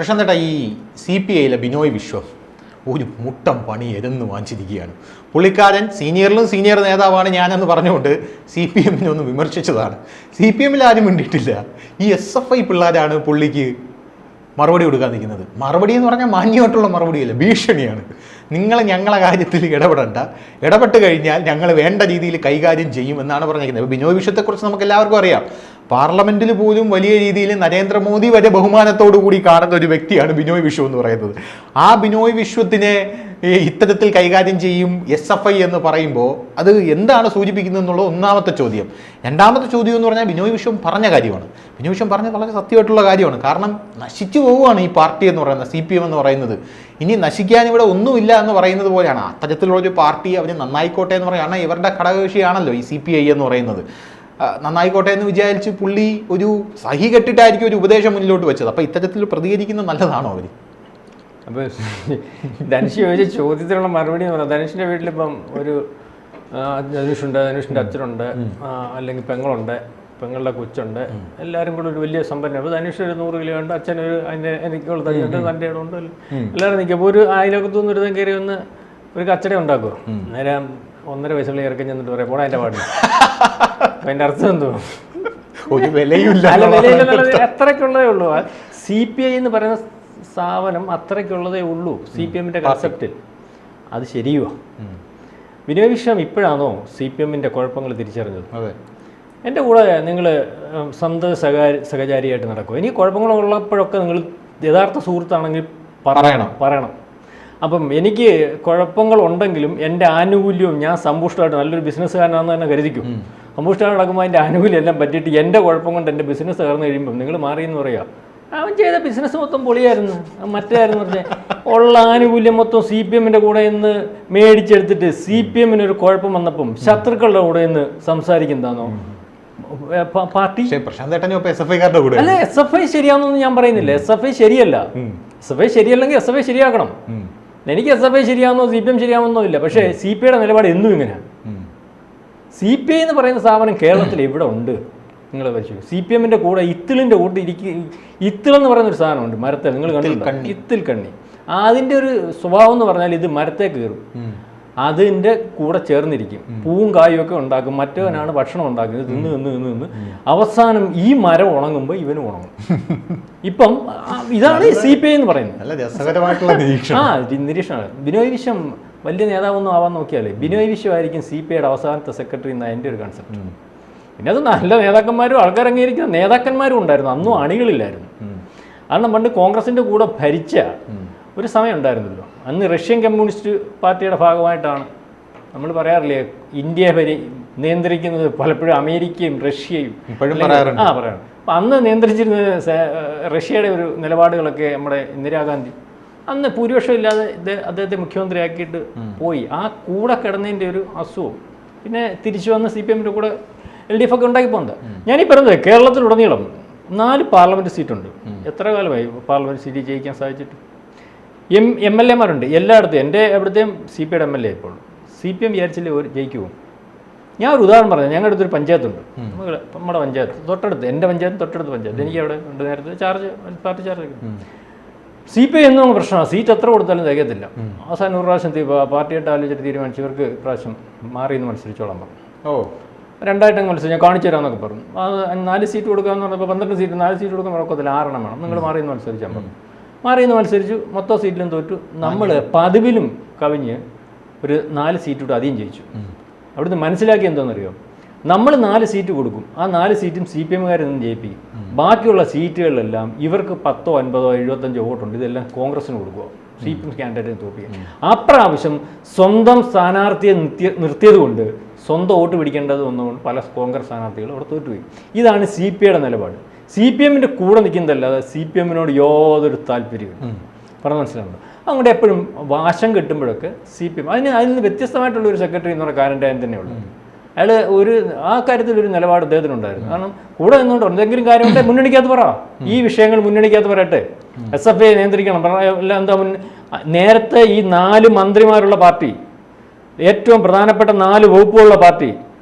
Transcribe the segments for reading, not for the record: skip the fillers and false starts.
പ്രശാന്തേട്ടാ, ഈ CPIയിലെ ബിനോയ് വിശ്വം ഒരു മുട്ടം പണി എരുന്ന് വാങ്ങിച്ചിരിക്കുകയാണ്. പുള്ളിക്കാരൻ സീനിയർ നേതാവാണ് ഞാനെന്ന് പറഞ്ഞുകൊണ്ട് CPMനെ ഒന്ന് വിമർശിച്ചതാണ്. CPMൽ ആരും മിണ്ടിയിട്ടില്ല. ഈ SFI പിള്ളേരാണ് പുള്ളിക്ക് മറുപടി കൊടുക്കാൻ നിൽക്കുന്നത്. മറുപടി എന്ന് പറഞ്ഞാൽ മാന്യമായിട്ടുള്ള മറുപടിയല്ല, ഭീഷണിയാണ്. നിങ്ങൾ ഞങ്ങളെ കാര്യത്തിൽ ഇടപെടണ്ട, ഇടപെട്ട് കഴിഞ്ഞാൽ ഞങ്ങൾ വേണ്ട രീതിയിൽ കൈകാര്യം ചെയ്യുമെന്നാണ് പറഞ്ഞിരിക്കുന്നത്. ഇപ്പോൾ ബിനോയ് വിശ്വത്തെക്കുറിച്ച് നമുക്ക് എല്ലാവർക്കും അറിയാം. പാർലമെന്റിൽ പോലും വലിയ രീതിയിൽ നരേന്ദ്രമോദി വരെ ബഹുമാനത്തോടു കൂടി കാണുന്ന ഒരു വ്യക്തിയാണ് ബിനോയ് വിശ്വം എന്ന് പറയുന്നത്. ആ ബിനോയ് വിശ്വത്തിനെ ഇത്തരത്തിൽ കൈകാര്യം ചെയ്യും SFI എന്ന് പറയുമ്പോൾ അത് എന്താണ് സൂചിപ്പിക്കുന്നത് എന്നുള്ളത് ഒന്നാമത്തെ ചോദ്യം. രണ്ടാമത്തെ ചോദ്യം എന്ന് പറഞ്ഞാൽ ബിനോയ് വിശ്വം പറഞ്ഞ കാര്യമാണ്. ബിനോയ് വിശ്വം പറഞ്ഞത് വളരെ സത്യമായിട്ടുള്ള കാര്യമാണ്. കാരണം നശിച്ചു പോവുകയാണ് ഈ പാർട്ടി എന്ന് പറയുന്നത്, CPM എന്ന് പറയുന്നത്. ഇനി നശിക്കാൻ ഇവിടെ ഒന്നുമില്ല എന്ന് പറയുന്നത് പോലെയാണ്. അത്തരത്തിലുള്ളൊരു പാർട്ടി അവർ നന്നായിക്കോട്ടെ എന്ന് പറയുക, കാരണം ഇവരുടെ ഘടകകക്ഷിയാണല്ലോ ഈ CPI എന്ന് പറയുന്നത്. നന്നായിക്കോട്ടെ എന്ന് വിചാരിച്ച് പുള്ളി ഒരു സഹി കെട്ടിട്ടായിരിക്കും ഒരു ഉപദേശം മുന്നിലോട്ട് വെച്ചത്. അപ്പോൾ ഇത്തരത്തിൽ പ്രതികരിക്കുന്നത് നല്ലതാണോ അവർ? അപ്പോൾ ധനുഷ് ചോദിച്ച ചോദ്യത്തിനുള്ള മറുപടി എന്ന് പറഞ്ഞാൽ, ധനുഷിൻ്റെ വീട്ടിലിപ്പം ഒരു ധനുഷുണ്ട്, ധനുഷിൻ്റെ അച്ഛനുണ്ട്, അല്ലെങ്കിൽ പെങ്ങളുണ്ട്, പെങ്ങളുടെ കൊച്ചുണ്ട്, എല്ലാവരും കൂടെ ഒരു വലിയ സമ്പന്നം. അപ്പോൾ ധനുഷ് ഒരു 100 കിലോ ഉണ്ട്, അച്ഛനൊരു എനിക്കുള്ള തടിയുണ്ട്, തൻ്റെ ഇടമുണ്ട്, എല്ലാവരും നിൽക്കും. അപ്പോൾ ഒരു അയലോകത്തുനിന്ന് ഒരുതം കയറി ഒന്ന് ഒരു കച്ചട ഉണ്ടാക്കുമോ? നേരം 1.5 വയസ്സുള്ള ഇറക്കം ചെന്നിട്ട് പറയാം പോടാ എൻ്റെ പാടില്ല. അപ്പം അതിൻ്റെ അർത്ഥം എന്തോ? ഒരു വിലയില്ല. അത്രയ്ക്കുള്ളതേ ഉള്ളൂ. CPI എന്ന് പറയുന്ന സ്ഥാപനം അത്രയ്ക്കുള്ളതേ ഉള്ളൂ CPMൻ്റെ കൺസെപ്റ്റിൽ. അത് ശരിയോ? ബിനോയ് വിശ്വം ഇപ്പോഴാണോ CPMൻ്റെ കുഴപ്പങ്ങൾ തിരിച്ചറിഞ്ഞത്? അതെ. എൻ്റെ കൂടെ നിങ്ങൾ സ്വന്തം സഹചാരിയായിട്ട് നടക്കും. ഇനി കുഴപ്പങ്ങളുള്ളപ്പോഴൊക്കെ നിങ്ങൾ യഥാർത്ഥ സുഹൃത്താണെങ്കിൽ പറയണം. അപ്പം എനിക്ക് കുഴപ്പങ്ങളുണ്ടെങ്കിലും എൻ്റെ ആനുകൂല്യവും ഞാൻ സമ്പുഷ്ടമായിട്ട് നല്ലൊരു ബിസിനസ്സുകാരനാണെന്ന് തന്നെ കരുതിക്കും. സമ്പുഷ്ടമായി നടക്കുമ്പോൾ അതിൻ്റെ ആനുകൂല്യം എല്ലാം പറ്റിയിട്ട് എൻ്റെ കുഴപ്പം കൊണ്ട് എൻ്റെ ബിസിനസ് തകർന്നു കഴിയുമ്പം നിങ്ങൾ മാറിയെന്ന് പറയുക, അവൻ ചെയ്ത ബിസിനസ് മൊത്തം പൊളിയായിരുന്നു, മറ്റായിരുന്നു പറഞ്ഞാൽ ഉള്ള ആനുകൂല്യം മൊത്തം CPMൻ്റെ കൂടെ നിന്ന് മേടിച്ചെടുത്തിട്ട് CPMന് ഒരു കുഴപ്പം വന്നപ്പം ശത്രുക്കളുടെ കൂടെ നിന്ന് സംസാരിക്കുന്നതാണോ പാർട്ടി? അല്ല, SFI ശരിയാണെന്നൊന്നും ഞാൻ പറയുന്നില്ല. SFI ശരിയല്ല. SFI ശരിയല്ലെങ്കിൽ SFI ശരിയാക്കണം. എനിക്ക് SFI ശരിയാണെന്നോ CPM ശരിയാണെന്നോ ഇല്ല. പക്ഷേ CPIയുടെ നിലപാട് എന്നും ഇങ്ങനെയാണ്. CPI എന്ന് പറയുന്ന സ്ഥാപനം കേരളത്തിൽ എവിടെ ഉണ്ട്? നിങ്ങൾ പരിശോധിക്കും. CPMൻ്റെ കൂടെ ഇത്തിളിൻ്റെ കൂട്ട് ഇത്തിളെന്ന് പറയുന്നൊരു സാധനമുണ്ട്, മരത്തെ നിങ്ങൾ കണ്ടിട്ടുണ്ടോ? ഇത്തിൽ കണ്ണി. അതിൻ്റെ ഒരു സ്വഭാവം എന്ന് പറഞ്ഞാൽ ഇത് മരത്തെ കയറും, അതിൻ്റെ കൂടെ ചേർന്നിരിക്കും, പൂവും കായും ഒക്കെ ഉണ്ടാക്കും, മറ്റവനാണ് ഭക്ഷണം ഉണ്ടാക്കുന്നത്, നിന്ന് അവസാനം ഈ മരം ഉണങ്ങുമ്പോൾ ഇവനും ഉണങ്ങും. ഇപ്പം ഇതാണ് CPI എന്ന് പറയുന്നത്. നിരീക്ഷണമാണ്. ബിനോയ് വിശ്വം വലിയ നേതാവൊന്നും ആവാൻ നോക്കിയാലേ ബിനോയ് വിശ്വം ആയിരിക്കും CPIയുടെ അവസാനത്തെ സെക്രട്ടറി എന്നാണ് എൻ്റെ ഒരു കൺസെപ്റ്റ്. പിന്നെ അത് നല്ല നേതാക്കന്മാരും ആൾക്കാർ അംഗീകരിക്കുന്ന നേതാക്കന്മാരും ഉണ്ടായിരുന്നു, അന്നും അണികളില്ലായിരുന്നു. കാരണം പണ്ട് കോൺഗ്രസിൻ്റെ കൂടെ ഭരിച്ച ഒരു സമയം ഉണ്ടായിരുന്നല്ലോ. അന്ന് റഷ്യൻ കമ്മ്യൂണിസ്റ്റ് പാർട്ടിയുടെ ഭാഗമായിട്ടാണ്. നമ്മൾ പറയാറില്ലേ, ഇന്ത്യയെ നിയന്ത്രിക്കുന്നത് പലപ്പോഴും അമേരിക്കയും റഷ്യയും പറയണം. അപ്പം അന്ന് നിയന്ത്രിച്ചിരുന്ന റഷ്യയുടെ ഒരു നിലപാടുകളൊക്കെ നമ്മുടെ ഇന്ദിരാഗാന്ധി അന്ന് ഭൂരിപക്ഷം ഇല്ലാതെ അദ്ദേഹത്തെ മുഖ്യമന്ത്രിയാക്കിയിട്ട് പോയി. ആ കൂടെ കിടന്നതിൻ്റെ ഒരു അസുഖം പിന്നെ തിരിച്ചു വന്ന് CPMൻ്റെ കൂടെ LDF ഒക്കെ ഉണ്ടാക്കി പോകുന്നത്. ഞാനീ പറയുന്നത് കേരളത്തിലുടനീളം 4 പാർലമെൻറ്റ് സീറ്റുണ്ട്. എത്ര കാലമായി പാർലമെൻറ്റ് സീറ്റ് ജയിക്കാൻ സാധിച്ചിട്ട്? MLA മാരുണ്ട് എല്ലായിടത്തും. എൻ്റെ എവിടത്തെയും CPIയുടെ MLA ഇപ്പോൾ CPM വിചാരിച്ചില്ലേ ജയിക്കുമോ? ഞാൻ ഒരു ഉദാഹരണം പറഞ്ഞു. ഞങ്ങളുടെ അടുത്തൊരു പഞ്ചായത്തുണ്ട്, നമ്മുടെ പഞ്ചായത്ത് തൊട്ടടുത്ത്, എൻ്റെ പഞ്ചായത്ത് തൊട്ടടുത്ത് പഞ്ചായത്ത്. എനിക്ക് അവിടെ ഉണ്ട് നേരത്തെ പാർട്ടി ചാർജ്. CPI എന്നും പ്രശ്നമാണ്, സീറ്റ് എത്ര കൊടുത്താലും തികയത്തില്ല. അവസാനം ഒരു പ്രാവശ്യം പാർട്ടിയായിട്ട് ആലോചിച്ചിട്ട് തീരുമാനിച്ചു ഇവർക്ക് ഇപ്രാവശ്യം മാറി നിന്ന് മത്സരിച്ചോളാൻ പറഞ്ഞു. 2 മത്സരം ഞാൻ കാണിച്ചു തരാമെന്നൊക്കെ പറഞ്ഞു. 4 സീറ്റ് കൊടുക്കാമെന്ന് പറഞ്ഞപ്പോൾ 12 സീറ്റ് 4 സീറ്റ് കൊടുക്കാൻ കുഴപ്പത്തില്ല, 6 വേണം, നിങ്ങൾ മാറി നിന്ന് മത്സരിച്ചാൽ പറഞ്ഞു. മാറി നിന്ന് മത്സരിച്ചു, മൊത്തം സീറ്റിലും തോറ്റു. നമ്മൾ പതിവിലും കവിഞ്ഞ് ഒരു 4 സീറ്റ് കൂടെ അധികം ജയിച്ചു. അവിടുന്ന് മനസ്സിലാക്കി എന്താണെന്നറിയോ? നമ്മൾ 4 സീറ്റ് കൊടുക്കും, ആ 4 സീറ്റും CPMകാരിൽ നിന്ന് ജയിപ്പിക്കും. ബാക്കിയുള്ള സീറ്റുകളിലെല്ലാം ഇവർക്ക് 10, 50, 75 വോട്ടുണ്ട്, ഇതെല്ലാം കോൺഗ്രസിന് കൊടുക്കുക, CPM കാൻഡിഡേറ്റിനെ തോൽപ്പിക്കുക. അപ്രാവശ്യം സ്വന്തം സ്ഥാനാർത്ഥിയെ നിർത്തിയത് കൊണ്ട് സ്വന്തം വോട്ട് പിടിക്കേണ്ടത് വന്നുകൊണ്ട് പല കോൺഗ്രസ് സ്ഥാനാർത്ഥികളും അവിടെ തോറ്റുപോയി. ഇതാണ് CPIയുടെ നിലപാട്. CPMൻ്റെ കൂടെ നിൽക്കുന്നതല്ലാതെ CPMനോട് യാതൊരു താല്പര്യമില്ല. പറഞ്ഞ മനസ്സിലാവുന്നു. അങ്ങോട്ട് എപ്പോഴും വാശം കിട്ടുമ്പോഴൊക്കെ CPM അതിൽ നിന്ന് വ്യത്യസ്തമായിട്ടുള്ളൊരു സെക്രട്ടറി എന്ന് പറഞ്ഞ കാരൻ്റെയും തന്നെയുള്ളൂ. അയാൾ ആ കാര്യത്തിലൊരു നിലപാട് അദ്ദേഹത്തിനുണ്ടായിരുന്നു. കാരണം കൂടെ നിന്നുകൊണ്ട് എന്തെങ്കിലും കാര്യമുണ്ടെങ്കിൽ മുന്നണിക്കകത്ത് പറ, ഈ വിഷയങ്ങൾ മുന്നണിക്കകത്ത് പറയട്ടെ, SFI നിയന്ത്രിക്കണം, എന്താ നേരത്തെ ഈ 4 മന്ത്രിമാരുള്ള പാർട്ടി, ഏറ്റവും പ്രധാനപ്പെട്ട 4 വകുപ്പുകളുള്ള പാർട്ടി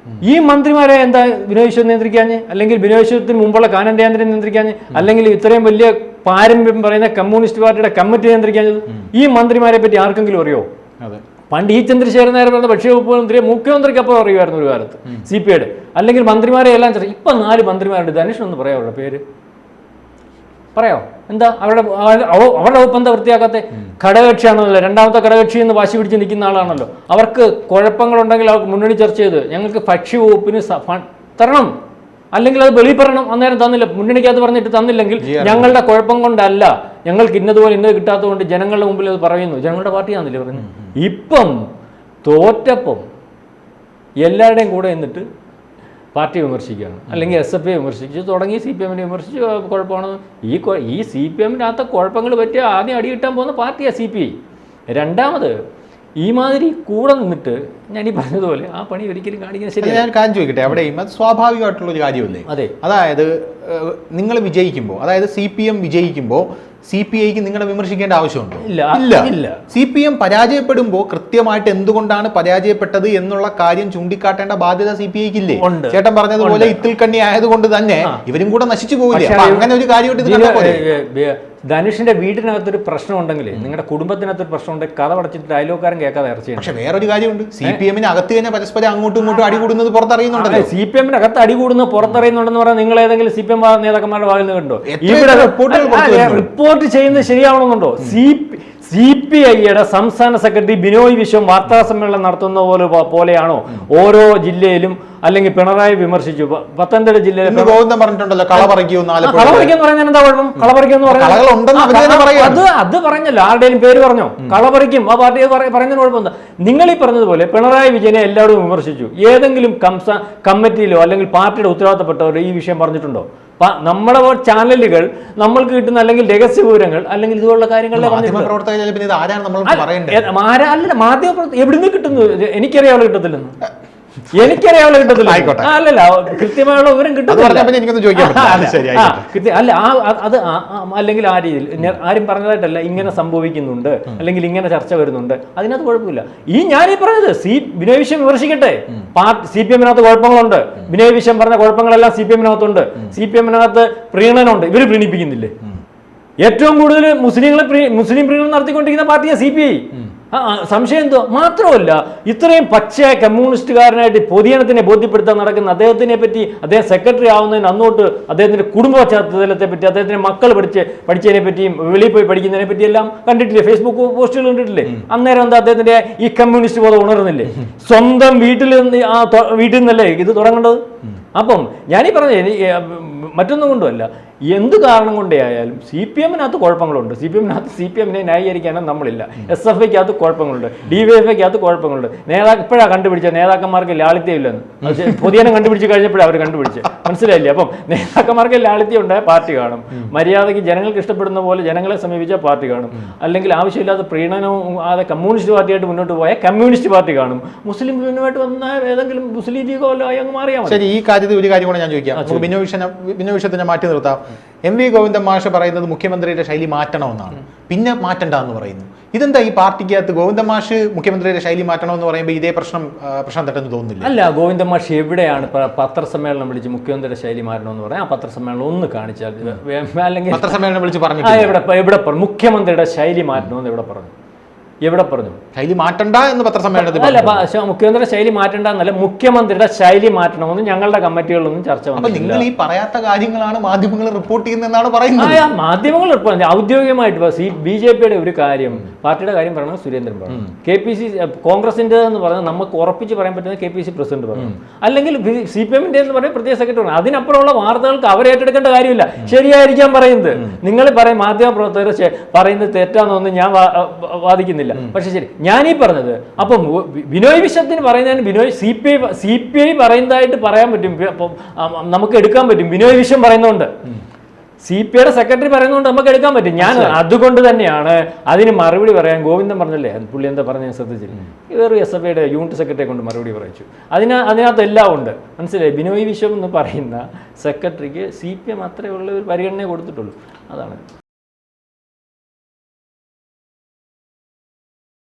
ഈ മന്ത്രിമാരെ എന്താ ബിനോയ് വിശ്വം നിയന്ത്രിക്കാഞ്ഞ്, അല്ലെങ്കിൽ ബിനോയ് വിശ്വത്തിന് മുമ്പുള്ള കാനൻ രാജേന്ദ്രൻ നിയന്ത്രിക്കാഞ്ഞ്, അല്ലെങ്കിൽ ഇത്രയും വലിയ പാരമ്പര്യം പറയുന്ന കമ്മ്യൂണിസ്റ്റ് പാർട്ടിയുടെ കമ്മിറ്റി നിയന്ത്രിക്കാഞ്ഞത്? ഈ മന്ത്രിമാരെ പറ്റി ആർക്കെങ്കിലും അറിയോ? പണ്ട് ഈ ചന്ദ്രശേഖരൻ നായർ പറഞ്ഞ ഭക്ഷ്യവകുപ്പ് മന്ത്രി മുഖ്യമന്ത്രിക്കപ്പോൾ അറിയുമായിരുന്നു ഒരു കാലത്ത് CPI-യുടെ. അല്ലെങ്കിൽ മന്ത്രിമാരെ എല്ലാം ഇപ്പം 4 മന്ത്രിമാരുണ്ട്. ധനുഷ് ഒന്ന് പറയാം അവരുടെ പേര്, പറയാമോ? എന്താ അവരുടെ വകുപ്പ് എന്താ വൃത്തിയാക്കാത്ത? ഘടകകക്ഷിയാണല്ലോ, രണ്ടാമത്തെ ഘടകകക്ഷി എന്ന് വാശി പിടിച്ച് നിൽക്കുന്ന ആളാണല്ലോ. അവർക്ക് കുഴപ്പങ്ങളുണ്ടെങ്കിൽ അവർക്ക് മുന്നണി ചർച്ച ചെയ്ത് ഞങ്ങൾക്ക് ഭക്ഷ്യവകുപ്പിന് തരണം, അല്ലെങ്കിൽ അത് വെളിയിൽ പറയണം. അന്നേരം തന്നില്ല, മുന്നണിക്കകത്ത് പറഞ്ഞിട്ട് തന്നില്ലെങ്കിൽ ഞങ്ങളുടെ കുഴപ്പം കൊണ്ടല്ല, ഞങ്ങൾക്ക് ഇന്നതുപോലെ ഇന്നത് കിട്ടാത്തതുകൊണ്ട് ജനങ്ങളുടെ മുമ്പിൽ അത് പറയുന്നു. ജനങ്ങളുടെ പാർട്ടിയാണെന്നില്ലേ പറഞ്ഞു. ഇപ്പം തോറ്റപ്പം എല്ലാവരുടെയും കൂടെ എന്നിട്ട് പാർട്ടി വിമർശിക്കുകയാണ്, അല്ലെങ്കിൽ SFI വിമർശിച്ച് തുടങ്ങി CPM-നെ വിമർശിച്ച് കുഴപ്പമാണ്. ഈ CPM-നകത്ത് കുഴപ്പങ്ങൾ പറ്റിയ ആദ്യം അടി കിട്ടാൻ പോകുന്ന പാർട്ടിയാണ് CPI. രണ്ടാമത് ഈ മാതിരി കൂടെ നിന്നിട്ട് ഞാൻ ഈ പറഞ്ഞതുപോലെ ആ പണി ഒരിക്കലും കാണിക്കുന്നത് ശരിയല്ല. ഞാൻ കാര്യം ചോദിക്കട്ടെ, അവിടെയും അത് സ്വാഭാവികമായിട്ടുള്ളൊരു കാര്യമല്ലേ? അതെ. അതായത് നിങ്ങൾ വിജയിക്കുമ്പോൾ, അതായത് CPM വിജയിക്കുമ്പോൾ CPI-ക്ക് നിങ്ങളെ വിമർശിക്കേണ്ട ആവശ്യമുണ്ടോ? ഇല്ല. CPM പരാജയപ്പെടുമ്പോൾ കൃത്യമായിട്ട് എന്തുകൊണ്ടാണ് പരാജയപ്പെട്ടത് എന്നുള്ള കാര്യം ചൂണ്ടിക്കാട്ടേണ്ട ബാധ്യത CPI-ക്ക് ഇല്ലേ? ചേട്ടൻ പറഞ്ഞതുപോലെ ഇത്തിൽ കണ്ണി ആയതുകൊണ്ട് തന്നെ ഇവരും കൂടെ നശിച്ചു പോകില്ല. അങ്ങനെ ഒരു കാര്യമായിട്ട് ധനുഷിന്റെ വീടിനകത്തൊരു പ്രശ്നം ഉണ്ടെങ്കിൽ, നിങ്ങളുടെ കുടുംബത്തിനകത്തൊരു പ്രശ്നം ഉണ്ടെങ്കിൽ കഥ അടച്ചിട്ട് അയലോക്കാരൻ കേൾക്കാതെ ഇറച്ചി. പക്ഷെ വേറൊരു കാര്യമുണ്ട്, CPM-ന് അകത്ത് തന്നെ പരസ്പരം അങ്ങോട്ടും ഇങ്ങോട്ടും അടികൂടുന്നത് പുറത്തറിയുന്നുണ്ടല്ലോ. CPM-ന് അകത്ത് അടികൂടുന്നത് പുറത്തറിയുന്നുണ്ടെന്ന് പറഞ്ഞാൽ നിങ്ങൾ ഏതെങ്കിലും CPM നേതാക്കന്മാരുടെ ഭാഗത്ത് നിന്ന് കണ്ടോ? റിപ്പോർട്ട് ചെയ്യുന്നത് ശരിയാവണമെന്നുണ്ടോ? CPI-യുടെ സംസ്ഥാന സെക്രട്ടറി ബിനോയ് വിശ്വം വാർത്താ സമ്മേളനം നടത്തുന്ന പോലെയാണോ ഓരോ ജില്ലയിലും? അല്ലെങ്കിൽ പിണറായി വിമർശിച്ചു പത്തനംതിട്ട ജില്ലയിൽ പറഞ്ഞിട്ടുണ്ടല്ലോ, കളപറിക്കുമെന്ന് പറയുന്നത് എന്താ കുഴപ്പം? കളപറിക്കുമെന്ന് അത് പറഞ്ഞല്ലോ, ആരുടെയും പേര് പറഞ്ഞോ? കളപറിക്കും ആ പാർട്ടി പറയുന്നതിന് കുഴപ്പമെന്താ? നിങ്ങൾ ഈ പറഞ്ഞതുപോലെ പിണറായി വിജയനെ എല്ലാവരും വിമർശിച്ചു. ഏതെങ്കിലും കമ്മിറ്റിയിലോ അല്ലെങ്കിൽ പാർട്ടിയുടെ ഉത്തരവാദിത്തപ്പെട്ടവരോ ഈ വിഷയം പറഞ്ഞിട്ടുണ്ടോ? നമ്മുടെ ചാനലുകൾ നമ്മൾക്ക് കിട്ടുന്ന അല്ലെങ്കിൽ രഹസ്യ വിവരങ്ങൾ അല്ലെങ്കിൽ ഇതുപോലുള്ള കാര്യങ്ങളെ മാധ്യമപ്രവർത്തകർ എവിടുന്ന് കിട്ടുന്നു? എനിക്കറിയാവുള്ള കിട്ടത്തില്ലെന്ന്. അല്ലല്ല, കൃത്യമായുള്ള വിവരം കിട്ടുന്നില്ല. അല്ല അത് അല്ലെങ്കിൽ ആ രീതിയിൽ ആരും പറഞ്ഞതായിട്ടല്ല, ഇങ്ങനെ സംഭവിക്കുന്നുണ്ട് അല്ലെങ്കിൽ ഇങ്ങനെ ചർച്ച വരുന്നുണ്ട്, അതിനകത്ത് കുഴപ്പമില്ല. ഞാനീ പറഞ്ഞത് ബിനോയ് വിശ്വം വിമർശിക്കട്ടെ. CPM-നകത്ത് കുഴപ്പങ്ങളുണ്ട്. ബിനോയ് വിശ്വം പറഞ്ഞ കുഴപ്പങ്ങളെല്ലാം CPM-നകത്തുണ്ട്. CPM-നകത്ത് പ്രീണനമുണ്ട്. ഇവര് പ്രീണിപ്പിക്കുന്നില്ലേ? ഏറ്റവും കൂടുതൽ മുസ്ലിം പ്രീണനം നടത്തിക്കൊണ്ടിരിക്കുന്ന പാർട്ടിയാണ് CPI. സംശയം എന്തോ? മാത്രമല്ല, ഇത്രയും പച്ചയായ കമ്മ്യൂണിസ്റ്റുകാരനായിട്ട് പൊതുജനത്തിനെ ബോധ്യപ്പെടുത്താൻ നടക്കുന്ന അദ്ദേഹത്തിനെ പറ്റി, അദ്ദേഹം സെക്രട്ടറി ആവുന്നതിന് അന്നോട്ട് അദ്ദേഹത്തിന്റെ കുടുംബ പശ്ചാത്തലത്തെ പറ്റി, അദ്ദേഹത്തിന്റെ മക്കൾ പഠിച്ചതിനെ പറ്റിയും വെളിയിൽ പോയി പഠിക്കുന്നതിനെ പറ്റിയെല്ലാം കണ്ടിട്ടില്ലേ? ഫേസ്ബുക്ക് പോസ്റ്റുകൾ കണ്ടിട്ടില്ലേ? അന്നേരം എന്താ അദ്ദേഹത്തിന്റെ ഈ കമ്മ്യൂണിസ്റ്റ് ബോധം ഉണർന്നില്ലേ? സ്വന്തം വീട്ടിൽ നിന്നല്ലേ ഇത് തുടങ്ങേണ്ടത്? അപ്പം ഞാനീ പറഞ്ഞ മറ്റൊന്നും കൊണ്ടുമല്ല, എന്ത് കാരണം കൊണ്ടേ ആയാലും CPM-നകത്ത് കുഴപ്പങ്ങളുണ്ട്. CPM-നെ ന്യായീകരിക്കാനും നമ്മളില്ല. SFI-ക്കകത്ത് കുഴപ്പങ്ങളുണ്ട്, DYFI-ക്കകത്ത് കുഴപ്പങ്ങളുണ്ട്. ഇപ്പോഴാണ് കണ്ടുപിടിച്ച നേതാക്കന്മാർക്ക് ലാളിത്യം ഇല്ലെന്ന്. പൊതുജനം കണ്ടുപിടിച്ച് കഴിഞ്ഞപ്പോഴാണ് അവർ കണ്ടുപിടിച്ചത്. മനസ്സിലായില്ലേ? അപ്പം നേതാക്കന്മാർക്ക് ലാളിത്യം ഉണ്ടായ പാർട്ടി കാണും, മര്യാദയ്ക്ക് ജനങ്ങൾക്ക് ഇഷ്ടപ്പെടുന്ന പോലെ ജനങ്ങളെ സമീപിച്ച പാർട്ടി കാണും, അല്ലെങ്കിൽ ആവശ്യമില്ലാത്ത പ്രീണനവും കമ്മ്യൂണിസ്റ്റ് പാർട്ടിയായിട്ട് മുന്നോട്ട് പോയ കമ്മ്യൂണിസ്റ്റ് പാർട്ടി കാണും. മുസ്ലിം ലീഗുമായിട്ട് വന്ന ഏതെങ്കിലും മുസ്ലിം ലീഗോ അങ്ങ് മാറിയാൽ മതി. ഈ കാര്യത്തിൽ ഒരു കാര്യം കൂടെ ഞാൻ ചോദിക്കാം, ബിനോയ് വിശ്വത്തിനെ മാറ്റി നിർത്താം. MV ഗോവിന്ദൻ മാഷ് പറയുന്നത് മുഖ്യമന്ത്രിയുടെ ശൈലി മാറ്റണമെന്നാണ്, പിന്നെ മാറ്റണ്ടെന്ന് പറയുന്നു. ഇതെന്താ ഈ പാർട്ടിക്കകത്ത് ഗോവിന്ദൻ മാഷ് മുഖ്യമന്ത്രിയുടെ ശൈലി മാറ്റണമെന്ന് പറയുമ്പോൾ ഇതേ പ്രശ്നം തട്ടെന്ന് തോന്നുന്നില്ല? അല്ല, ഗോവിന്ദൻ മാഷ് എവിടെയാണ് പത്രസമ്മേളനം വിളിച്ച് മുഖ്യമന്ത്രിയുടെ ശൈലി മാറ്റണമെന്ന് പറയാം? ആ പത്രസമ്മേളനം ഒന്ന് കാണിച്ചാൽ, അല്ലെങ്കിൽ പത്രസമ്മേളനം വിളിച്ച് പറഞ്ഞു എവിടെ പറഞ്ഞു മുഖ്യമന്ത്രിയുടെ ശൈലി മാറ്റണമെന്ന് എവിടെ പറഞ്ഞു? ശൈലി മാറ്റണ്ട എന്ന് പത്രസമ്മേളനത്തിൽ അല്ല, മുഖ്യമന്ത്രിയുടെ ശൈലി മാറ്റണ്ട എന്നല്ല, മുഖ്യമന്ത്രിയുടെ ശൈലി മാറ്റണമെന്ന് ഞങ്ങളുടെ കമ്മിറ്റികളിലൊന്നും ചർച്ച വന്നില്ല. നിങ്ങൾ ഈ പറയാത്ത കാര്യങ്ങളാണ് മാധ്യമങ്ങൾ റിപ്പോർട്ട് ചെയ്യുന്നതെന്നാണ് പറയുന്നത്. മാധ്യമങ്ങൾ റിപ്പോർട്ട് ഔദ്യോഗികമായിട്ട് BJP-യുടെ ഒരു കാര്യം, പാർട്ടിയുടെ കാര്യം പറയണത് സുരേന്ദ്രൻ പറഞ്ഞു, KPC കോൺഗ്രസിന്റെ എന്ന് പറഞ്ഞാൽ നമുക്ക് ഉറപ്പിച്ച് പറയാൻ പറ്റുന്ന KPC പ്രസിഡന്റ് പറഞ്ഞു, അല്ലെങ്കിൽ CPM-ന്റെ എന്ന് പറയുന്നത് പ്രത്യേക സെക്രട്ടറി പറഞ്ഞു. അതിനപ്പുറമുള്ള വാർത്തകൾക്ക് അവരേറ്റെടുക്കേണ്ട കാര്യമില്ല. ശരിയായിരിക്കാൻ പറയുന്നത് നിങ്ങൾ പറയും, മാധ്യമപ്രവർത്തകർ പറയുന്നത് തെറ്റാണെന്നൊന്നും ഞാൻ വാദിക്കുന്നില്ല. പക്ഷെ ശരി, ഞാനീ പറഞ്ഞത് അപ്പം ബിനോയ് വിശ്വത്തിന് പറയുന്നതിന് CPI പറയുന്നതായിട്ട് പറയാൻ പറ്റും, നമുക്ക് എടുക്കാൻ പറ്റും. ബിനോയ് വിശ്വം പറയുന്നതുകൊണ്ട്, CPI-യുടെ സെക്രട്ടറി പറയുന്നതുകൊണ്ട് നമുക്ക് എടുക്കാൻ പറ്റും. ഞാൻ അതുകൊണ്ട് തന്നെയാണ് അതിന് മറുപടി പറയാൻ ഗോവിന്ദൻ പറഞ്ഞല്ലേ, പുള്ളി എന്താ പറഞ്ഞ ശ്രദ്ധിച്ചില്ല, വേറെ SFI-യുടെ യൂണിറ്റ് സെക്രട്ടറിയെ കൊണ്ട് മറുപടി പറയിച്ചു. അതിനകത്ത് എല്ലാം ഉണ്ട്. മനസ്സിലായി? ബിനോയ് വിശ്വം എന്ന് പറയുന്ന സെക്രട്ടറിക്ക് CPM അത്രയുള്ള ഒരു പരിഗണന കൊടുത്തിട്ടുള്ളൂ. അതാണ്.